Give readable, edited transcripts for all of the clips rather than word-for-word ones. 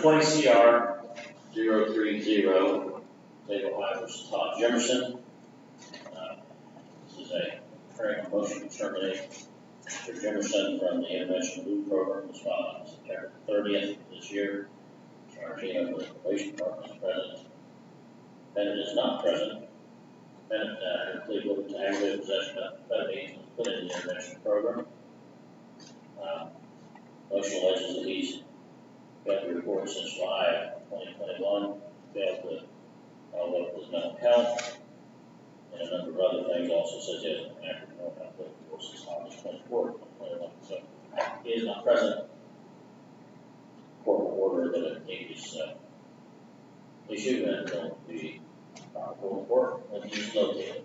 20 CR 030, David White versus Todd Jefferson. This is a current motion to terminate Mr. Jefferson from the Intervention Loop Program was filed on September 30th of this year. Charging of the probation department is present. Bennett is not present. Bennett had pleaded guilty to aggravated possession of amphetamines and was put in the intervention program. Motion alleges that he's got the report since July of 2021, failed to follow up with mental health, and a number of other things. Also says he has an active mental health report since August 24th, 2021. So he is not present. Court will order that he is issued and will be brought to court when he is located.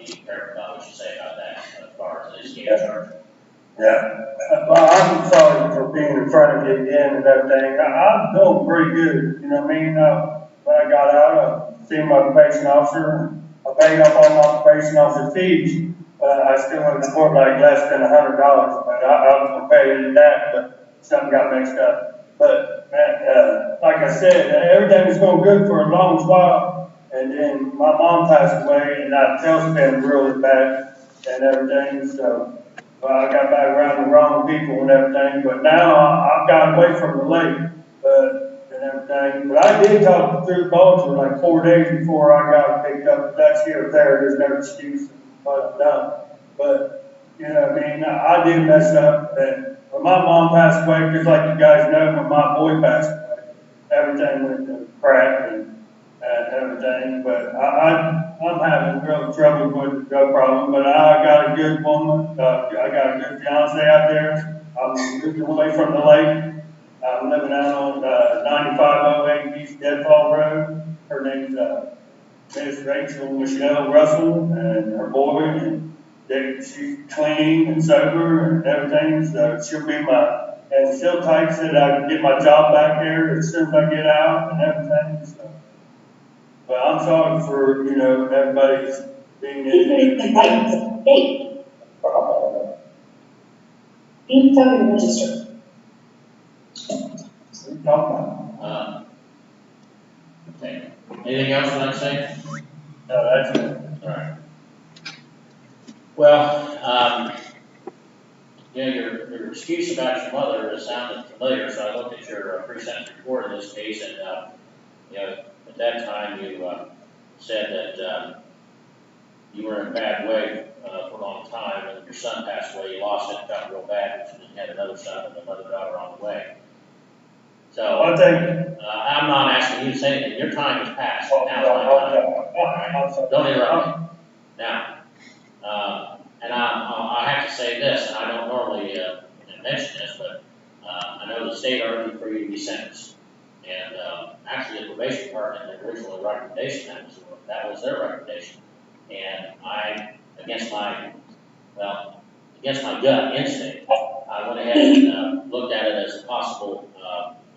the sheriff thought we should say about that as far as this game charge. Yeah. Well, I'm sorry for being in front of you again and everything. I'm doing pretty good, you know what I mean? When I got out, I seen my probation officer, I paid up all my probation officer fees, but I still had to report like less than $100, but I was gonna pay that, but something got mixed up. But, man, like I said, everything was going good for a long while, and then my mom passed away, and I tailspin really bad and everything, so. Well, I got back around the wrong people and everything, but now I've got away from the lake, and everything. But I did talk through calls for like 4 days before I got picked up. That's here or there. There's no excuse for what I've done. But, you know what I mean? I did mess up. And when my mom passed away, just like you guys know, when my boy passed away, everything went to crap and everything. But I'm having real trouble with the drug problem, but I got a good woman. I got a good fiance out there. I'm moved away from the lake. I'm living out on 9508 East Deadfall Road. Her name's Miss Rachel Michelle Russell, and her boy, and she's clean and sober and everything, so she'll be and she'll type said I can get my job back there as soon as I get out and everything, so. But I'm sorry for, everybody's being in. Being phone registered. Okay. Anything else you'd like to say? No, that's it. All right. Well, your excuse about your mother sounded familiar, so I looked at your pre-sentence report in this case, and at that time you said that you were in a bad way for a long time, and your son passed away. You lost it, felt real bad, but you had another son and another daughter on the way. So One thing. I'm not asking you to say anything. Your time has passed. Now's my time. Don't interrupt me. Now, and I have to say this, and I don't normally mention this, but I know the state argued for you to be sentenced. And actually, the probation department, the original recommendation, that was their recommendation. And against my gut instinct, I went ahead and looked at it as a possible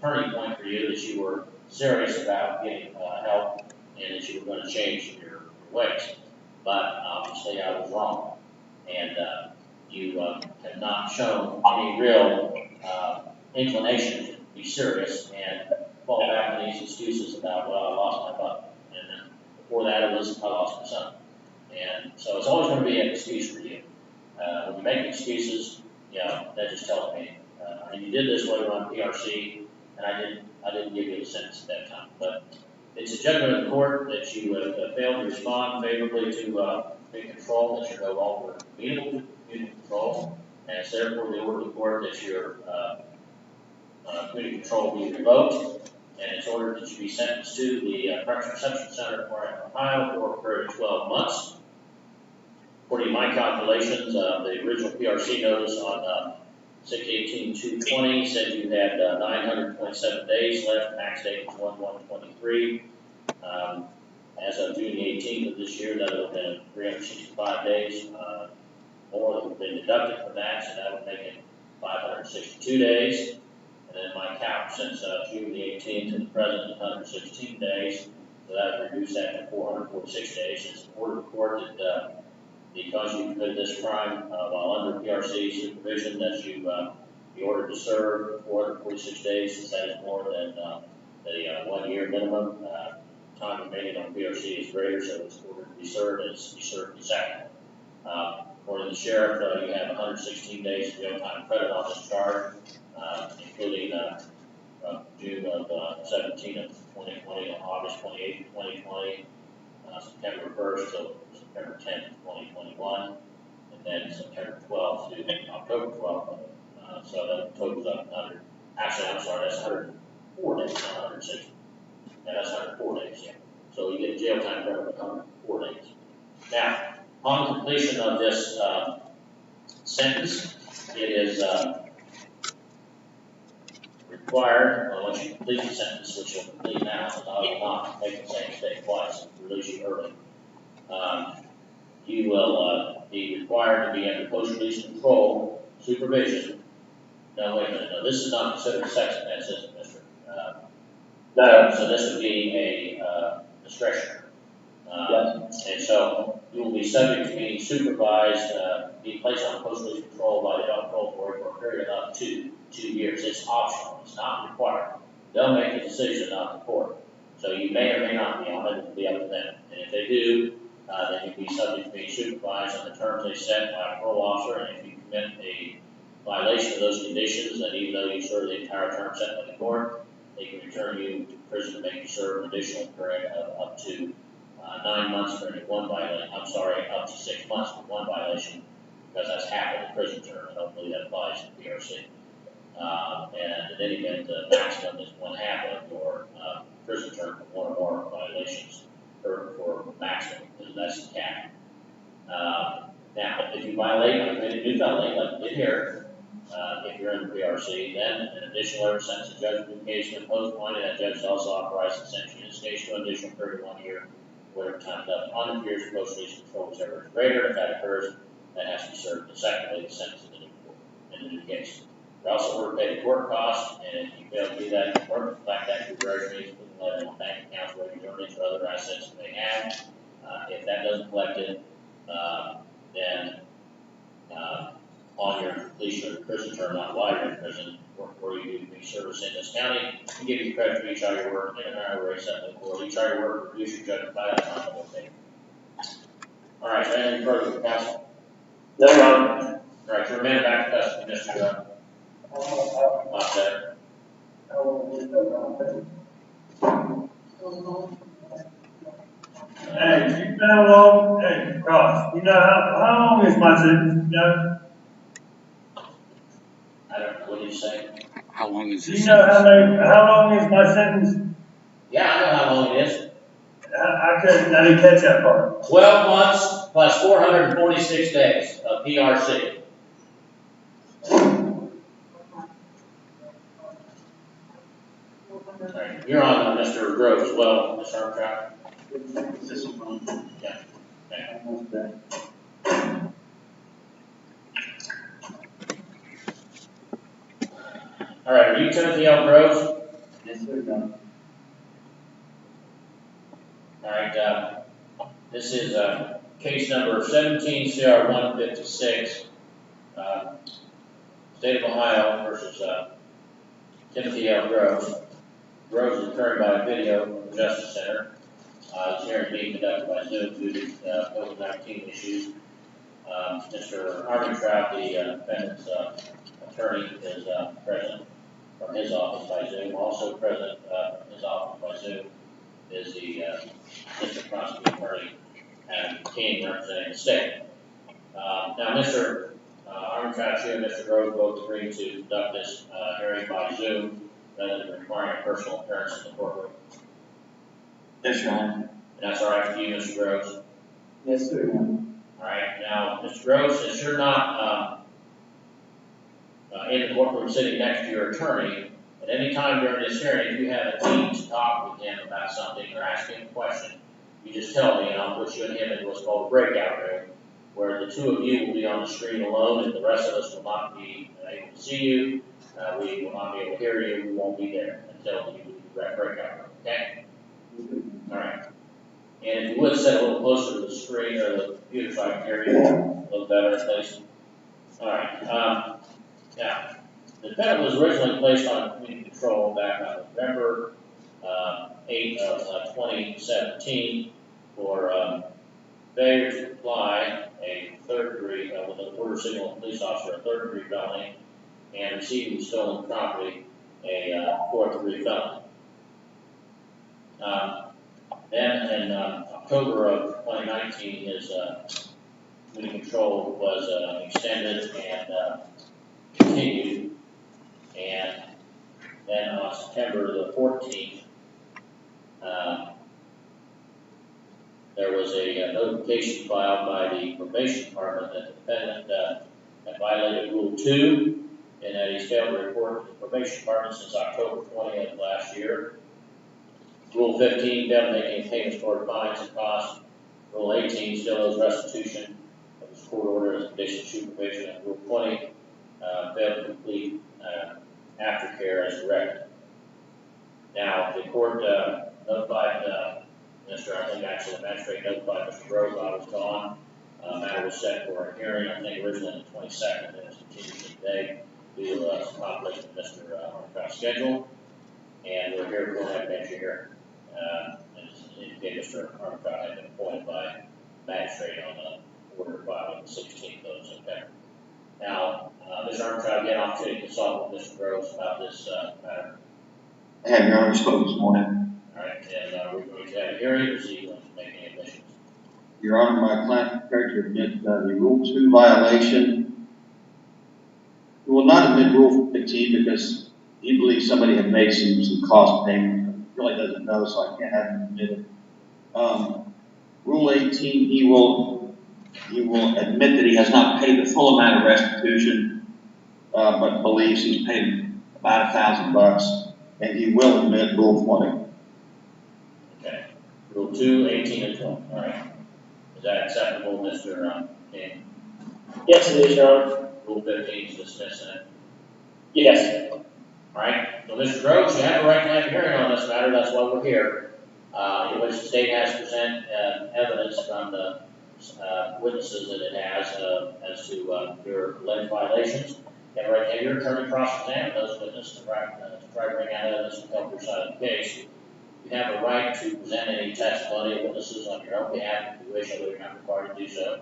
turning point for you, that you were serious about getting help and that you were going to change your ways. But obviously, I was wrong. And you have not shown any real inclination to be serious and fall back on these excuses about, well, I lost my butt. And then before that, it was, I lost my son. And so it's always going to be an excuse for you. When you make excuses, that just tells me. And you did this while you were on PRC, and I didn't give you a sentence at that time. But it's a judgment of the court that you have failed to respond favorably to community control, that you're no longer amenable to community control, and it's therefore the order of the court that your community control be revoked, and it's ordered that you be sentenced to the Correctional Reception Center for Ohio for a period of 12 months. According to my calculations, the original PRC notice on 6/18/2020 said you had 927 days left. Max date was 1/1/23. As of June 18th of this year, that would have been 365 days more that would have been deducted from that, so that would make it 562 days. And then my count since June the 18th to the present is 116 days, so that would reduce that to 446 days. It's ordered of court that because you committed this crime while under PRC supervision, that you be ordered to serve 446 days, since that is more than the 1 year minimum. Time remaining on PRC is greater, so it's ordered to be served, and it's to be served consecutively. According to the sheriff, you have 116 days of jail time credit on this charge, including June of 17 of 2020, August 28th of 2020, September 1st till September 10th of 2021, and then September 12th to October 12th. So that totals up 100. Actually, I'm sorry, that's 104 days, not 160. Yeah, that's 104 days, yeah. So you get jail time credit for 104 days. Now, upon completion of this sentence, it is required, once you complete the sentence, which you'll complete now, because I will not make the same mistake twice and release you early. you will, be required to be under post-release control, supervision. No, wait a minute, no, this is not considered a sex offense, is it, Mr.? No. So this would be a, discretionary. And so you will be subject to being supervised, be placed on post-release control by the adult control board for a period of up to 2 years. It's optional, it's not required. They'll make the decision, not the court. So you may or may not be on it, it'll be up to them. And if they do, then you'll be subject to being supervised on the terms they set by a parole officer. And if you commit a violation of those conditions, then even though you serve the entire term set by the court, they can return you to prison to make you serve an additional period of up to 9 months for any one violation. I'm sorry, up to 6 months for one violation, because that's half of the prison term. I don't believe that applies to PRC. And in any event, the maximum is 1/2 of your prison term for one or more violations for maximum, because that's the cap. Now, if you violate, like a new felony, like you did here, if you're in the PRC, then an additional order sentence, the judge in the case when post-appointed, that judge is also authorized to sentence you in this case to an additional 31 year, whatever time left on the years of post-release control, whichever is greater. If that occurs, that has to be served consecutively, the sentence in the new case. You also order to pay the court costs, and if you fail to do that, the court will collect that through treasuries, put the letter on bank accounts, revenue earnings, or other assets that they have. If that doesn't collect it, then on your completion of your prison term, not while you're in prison, or you do be service in this county, and give you credit for each hour you work in an hour race up in court. Each hour you work, reduce your judgment by that time, okay? All right, so anything further from counsel? No, no. All right, you're remanded back to custody, Mr. Mossad. Hey, you know how long, hey, Ross, you know how long is my sentence, you know? I don't know, what did you say? How long is Do this? you know how long is my sentence? Yeah, I know how long it is. I didn't catch that part. 12 months plus 446 days of PRC. All right, you're on, Mr. Groves as well, Mr. Armstrong. Yeah. Okay. All right, are you Timothy L. Groves? Yes, sir, John. All right, this is case number 17 CR 156, State of Ohio versus Timothy L. Groves. Groves is occurring by video from the Justice Center. This hearing being conducted by Zoom due to COVID-19 issues. Mr. Armentrout, the defendant's attorney, is present from his office by Zoom. Also present from his office by Zoom is the district prosecuting attorney, Adam King, representing the state. Now, Mr. Armentrout, you and Mr. Groves both agreed to conduct this hearing by Zoom rather than requiring a personal appearance in the courtroom. Yes, Your Honor. And that's all right with you, Mr. Groves? Yes, sir, Your Honor. All right, now, Mr. Groves, since you're not in the courtroom sitting next to your attorney, at any time during this hearing, if you have a need to talk with him about something or ask him a question, you just tell me and I'll put you and him into what's called a breakout room, where the two of you will be on the screen alone and the rest of us will not be able to see you. We will not be able to hear you. We won't be there until you do that breakout room, okay? All right. And if you would sit a little closer to the screen or the computer so I can hear you a little better, please. All right. Now, the defendant was originally placed on community control back on November 8 of 2017 for failure to comply a third-degree with an order signaling police officer, a third-degree felony, and receiving stolen property, a fourth-degree felony. Then in October of 2019, his community control was extended and continued, and then on September the 14th, there was a notification filed by the probation department that the defendant had violated Rule 2, and that he's failed to report to the probation department since October 20th of last year. Rule 15, failed to make any payments toward fines and costs Rule 18 still owes restitution of his court order as condition of supervision, and Rule 20 failed to complete aftercare as directed. Now, the court notified I think actually the magistrate notified Mr. Rose I was gone. Matter was set for a hearing, I think originally on the 22nd, and it was continued today due to some conflict with Mr. Armstrong's schedule. And we're here for an evidentiary hearing. As indicated, Mr. Armstrong had been appointed by magistrate on the order filed on the 16th of September. Now, Mr. Armstrong, get an opportunity to consult with Mr. Rose about this matter. I have, Your Honor, spoke this morning. All right, and we're going to have a hearing to see if he wants to make any admissions. Your Honor, my client prepared to admit the Rule 2 violation. He will not admit Rule 15 because he believes somebody had made some cost payment. He really doesn't know, so I can't have him admit it. Rule 18, he will admit that he has not paid the full amount of restitution, but believes he's paid about $1,000, and he will admit Rule 20. Okay. Rule 2, 18, and 20. All right. Is that acceptable, Mr. King? Yes, it is, Your Honor. Rule 15 is dismissed then. Yes. All right. So, Mr. Rhodes, you have a right to have a hearing on this matter. That's why we're here. In which the state has to present evidence from the witnesses that it has as to your alleged violations. You have a right to have your attorney cross-examine those witnesses to try to bring out evidence to help your side of the case. You have a right to present any testimony of witnesses on your own behalf if you wish, although you're not required to do so,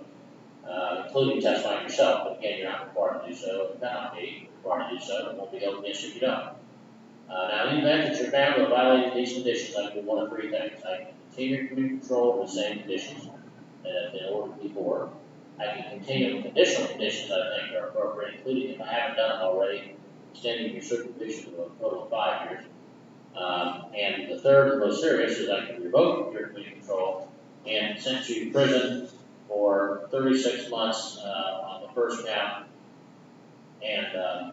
including testifying yourself. But again, you're not required to do so. You cannot be required to do so. It won't be held against you if you don't. Now, in the event that you're found to have violated these conditions, I can do one of three things. I can continue to control the same conditions that have been ordered before. I can continue with additional conditions I think are appropriate, including, if I haven't done it already, extending your supervision to a total of 5 years. And the third and most serious is I can revoke your community control and sentence you to prison for 36 months on the first count and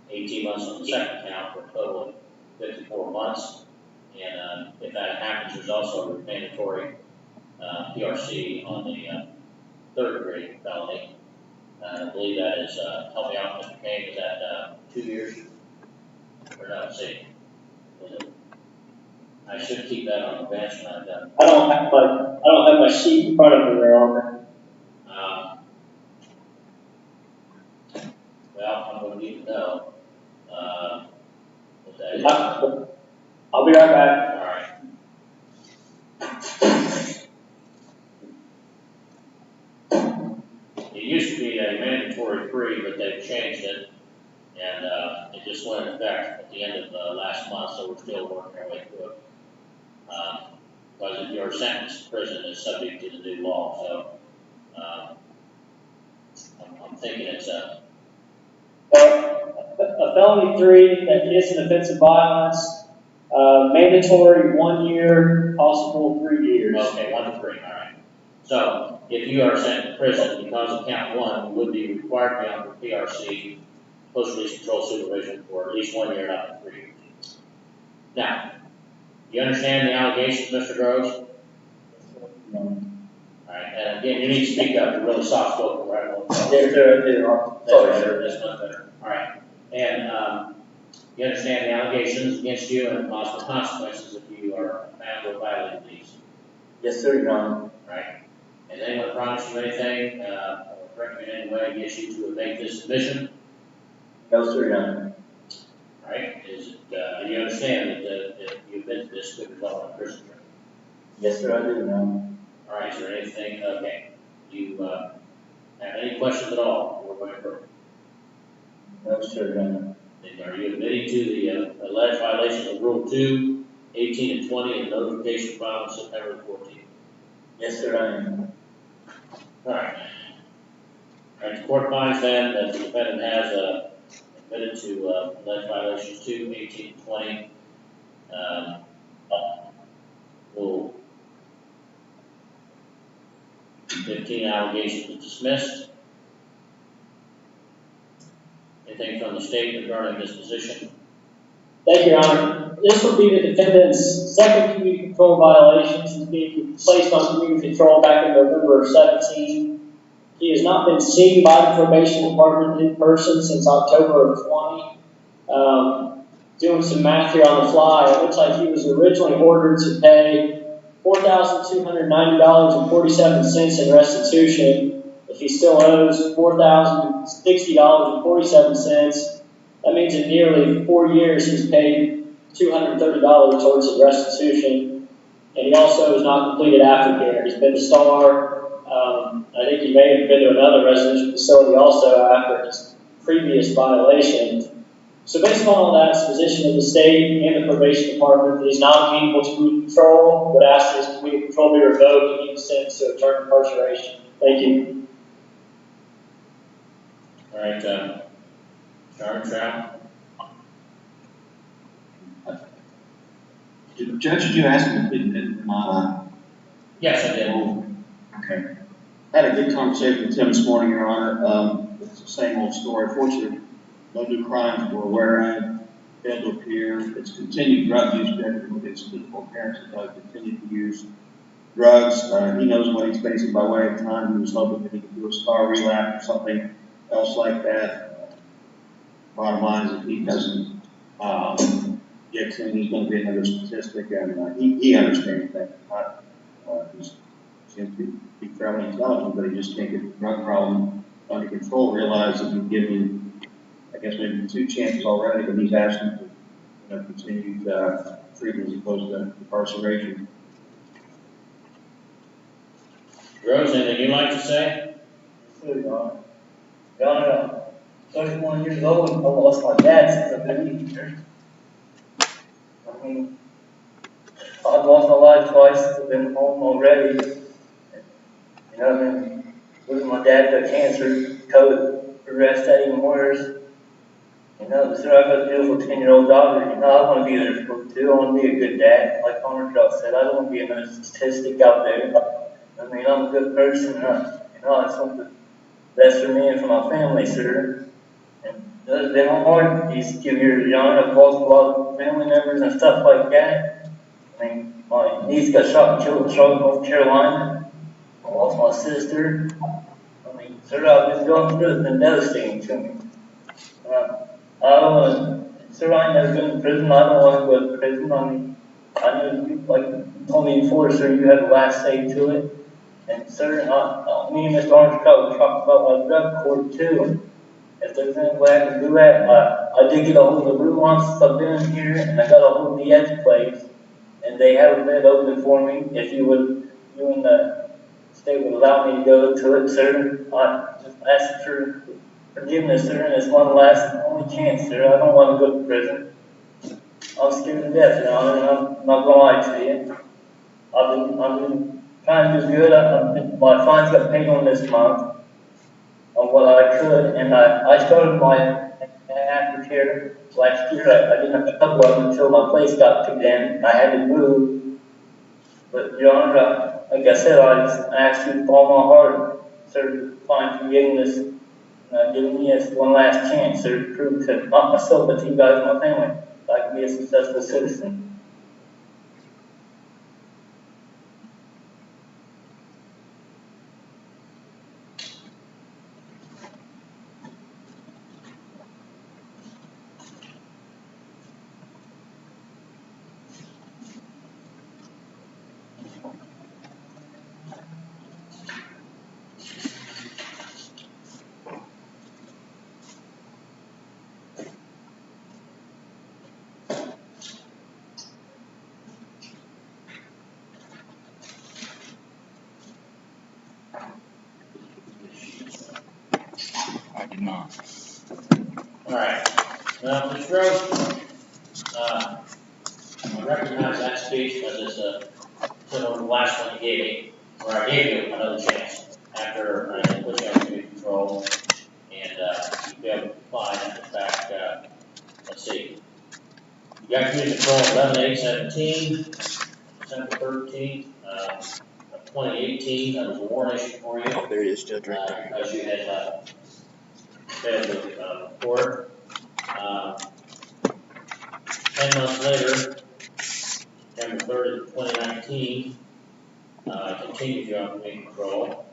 18 months on the second count for a total of 54 months. And if that happens, there's also a mandatory PRC on the third degree felony. I believe that is, help me out, Mr. Kane, is that 2 years? Or no, let's see. I should keep that on the bench when I'm done. I don't have my sheet in front of me, Your Honor. Well, I'm going to need to know what that is. I'll be right back. All right. It used to be a mandatory 3, but they've changed it, and it just went in effect at the end of last month, so we're still working our way through it. Because if you're sentenced to prison, it's subject to the new law, so I'm thinking it's a felony 3 that is an offense of violence, mandatory 1 year, possible 3 years. Okay, 1 to 3, all right. So, if you are sent to prison because of count 1, you would be required to be under PRC, post-release control supervision, for at least 1 year, not 3 years. Now, you understand the allegations, Mr. Groves? All right, and again, you need to speak up. You're really soft-spoken, right? Yes, sir. Sorry, sir. That's much better. All right, and you understand the allegations against you and the possible consequences if you are found to have violated these. Yes, sir, Your Honor. Right. Has anyone promised you anything, or threatened you in any way against you to make this admission? No, sir, Your Honor. All right. Do you understand that you've been to this could result in a prison term? Yes, sir, I do, Your Honor. All right. Is there anything? Okay. Do you have any questions at all? We're going further. No, sir, Your Honor. Are you admitting to the alleged violations of Rule 2, 18, and 20 in the notification filed on September 14th? Yes, sir, I am. All right. All right. The court finds then that the defendant has admitted to alleged violations 2, 18, and 20. Rule 15 allegations is dismissed. Anything from the state regarding this position? Thank you, Your Honor. this would be the defendant's second community control violation since being placed on community control back in November of 17. He has not been seen by the probation department in person since October of 20. Doing some math here on the fly, it looks like he was originally ordered to pay $4,290.47 in restitution. If he still owes $4,060.47, that means in nearly 4 years he's paid $230 towards his restitution. And he also has not completed aftercare. He's been to STAR. I think he may have been to another residential facility also after his previous violation. So based on all that, it's the position of the state and the probation department that he's not amenable to community control, would ask that his community control be revoked and he be sentenced to a term of incarceration. Thank you. All right, Sergeant Trout? Judge, did you ask me in my Yes, I did. Okay. I had a good conversation with Tim this morning, Your Honor. It's the same old story. Fortunately, no new crimes we're aware of, failed to appear. It's continued drug use record with his physical parents that continue to use drugs. He knows what he's facing by way of time. He was hoping that he could do a STAR relapse or something else like that. Bottom line is if he doesn't get clean, he's going to be another statistic, and he understands that. He seems to be fairly intelligent, but he just can't get the drug problem under control. Realize that you've given, I guess, maybe 2 chances already, but he's asking for continued treatment as opposed to incarceration. Rose, anything you'd like to say? Sure, Your Honor. Your Honor, 31 years old, I lost my dad since I've been here. I mean, I've lost my life twice since I've been home already. You know, I mean, losing my dad to cancer, COVID, progressed that even worse. You know, sir, I've got a beautiful 10-year-old daughter. You know, I want to be there for her too. I want to be a good dad. Like Connor Trout said, I don't want to be another statistic out there. I mean, I'm a good person. You know, I just want the best for me and for my family, sir. And it's been hard these few years, Your Honor. I've lost a lot of family members and stuff like that. I mean, my niece got shot and killed in Charlotte, North Carolina. I lost my sister. I mean, sir, I've been going through it. It's been devastating to me. I don't want to, sir, I ain't never been in prison. I don't want to go to prison. I mean, I know you, like you told me before, sir, you had the last say to it. And sir, me and Mr. Orange Trout were talking about my drug court too. If there's any way I can do that, I did get a hold of the room once since I've been here, and I got a hold of the Ed's place, and they have a bed open for me. If you and the state would allow me to go to it, sir, I just ask for forgiveness, sir, and it's one last and only chance, sir. I don't want to go to prison. I'm scared to death, Your Honor, and I'm not going to lie to you. I've been trying to do good. My fines got paid on this month on what I could, and I started my aftercare last year. I didn't have a couple of them until my place got condemned. I had to move. But, Your Honor, like I said, I just asked you with all my heart, sir, to find forgiveness. Giving me one last chance, sir, to prove to not myself, but to you guys and my family, that I can be a successful citizen. I did not. All right. Now, Ms. Rose, I recognize that speech as it's similar to the last one you gave me, where I gave you another chance after I put you on community control, and you failed to comply. And in fact, let's see, you got community control 11/8/17, December 13th, of 2018. That was a warrant issue for you. Oh, there it is, Judge, right there. Because you had failed to report. 10 months later, September 30th, 2019, continued job committee control.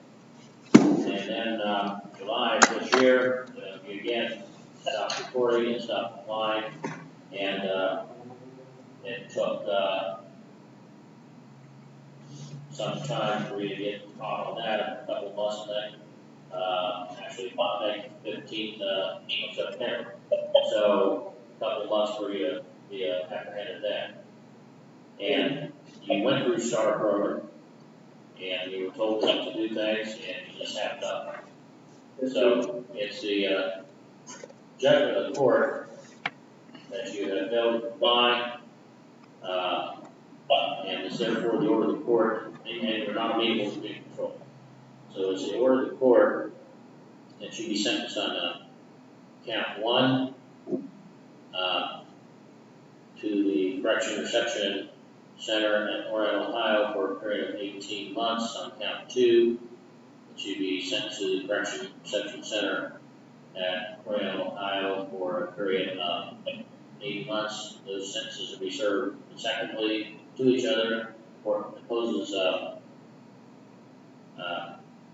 And then, July of this year, you again stopped reporting and stopped applying. And, it took, some time for you to get caught on that, a couple of months then. Actually, Monday, 15th of September. So, a couple of months for you to be apprehended then. And you went through STAR program, and you were told to do things, and you just have done. So, it's the judgment of the court that you have failed to comply, and it's therefore the order of the court, and you're not amenable to being controlled. So it's the order of the court that you be sentenced on count 1 to the Correction Reception Center at Orion, Ohio for a period of 18 months. On count 2, that you be sentenced to the Correction Reception Center at Orion, Ohio for a period of 8 months. Those sentences will be served consecutively to each other. The court imposes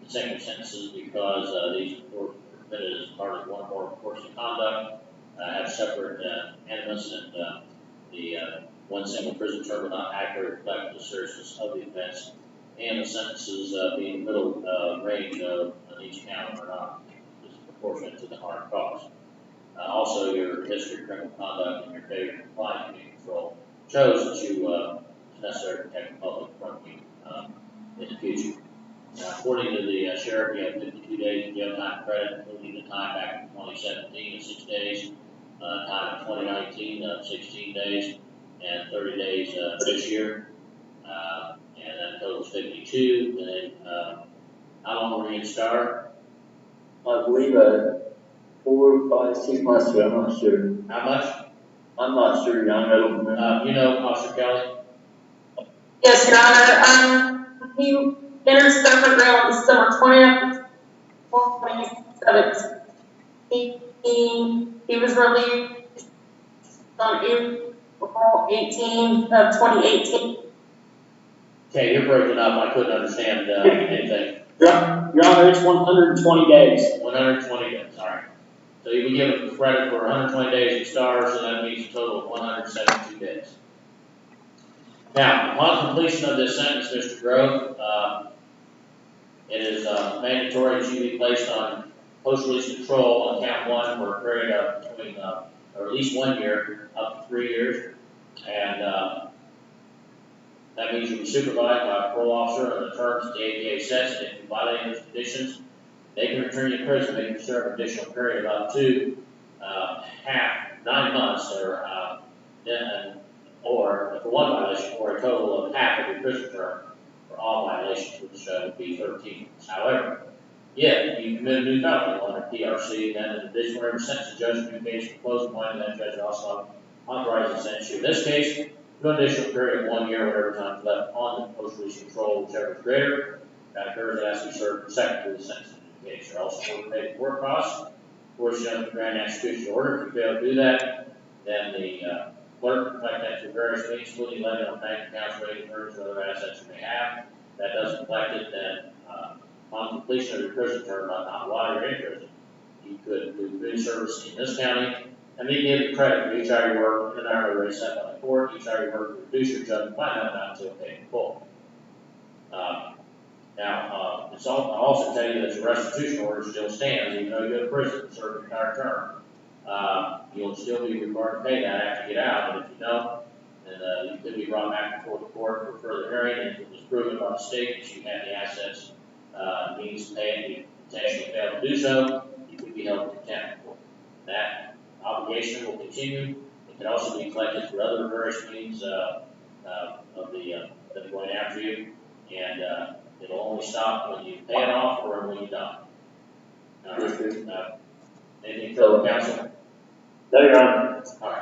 consecutive sentences because these were permitted as part of one or more course of conduct, have separate animus, and the one single prison term will not accurately reflect the seriousness of the offense, and the sentences being middle range of each count are not disproportionate to the harm caused. Also, your history of criminal conduct and your failure to comply with community control shows that it's necessary to protect the public from you in the future. Now, according to the sheriff, you have 52 days of jail time credit, including the time back in 2017 of 6 days, time in 2019 of 16 days, and 30 days this year, and that totals 52. And then, how long were you in STAR? I believe 4, 5, 6 months ago, I'm not sure. How much? I'm not sure, John, I don't remember. You know, Officer Kelly? Yes, Your Honor. He entered STAR program on December 20th, 2017. He was released on April 18th of 2018. Okay, you're breaking up. I couldn't understand anything. Your Honor, it's 120 days. 120 days, all right. So you'll be given credit for 120 days in STAR, so that means a total of 172 days. Now, upon completion of this sentence, Mr. Grove, it is mandatory that you be placed on post-release control on count 1 for a period of between, or at least 1 year, up to 3 years. And that means you'll be supervised by a parole officer on the terms that the APA sets. If you violate those conditions, they can return you to prison. They can serve an additional period of up to 9 months, or for one violation, or a total of half of your prison term for all violations, which would be 13. However, if you commit a new felony under PRC, then in addition to every sentence, the judge communicates the closing line, and that judge also authorizes the sentence. In this case, no additional period of 1 year, whatever time is left on the post-release control, whichever is greater, that occurs as we serve consecutively the sentence in the case. You're also going to pay court costs. Of course, you have to grant an execution order. If you fail to do that, then the clerk can collect that through various means, including levy on bank accounts, rating earnings, or other assets you may have. If that doesn't collect it, then on completion of your prison term, not while you're in prison, you could do community service in this county, and then give you credit for each hour you work in an hourly rate set by the court. Each hour you work to reduce your judgment by that amount until paid in full. Now, I'll also tell you that your restitution order still stands, even though you go to prison and serve your entire term. You'll still be required to pay that after you get out, but if you don't, then you could be brought back before the court for further hearing, and if it was proven by the state that you had the assets, means to pay, and you potentially fail to do so, you could be held in contempt. That obligation will continue. It can also be collected through other various means of them going after you, and it'll only stop when you pay it off or when you don't. Anything further, counsel? No, Your Honor. All right.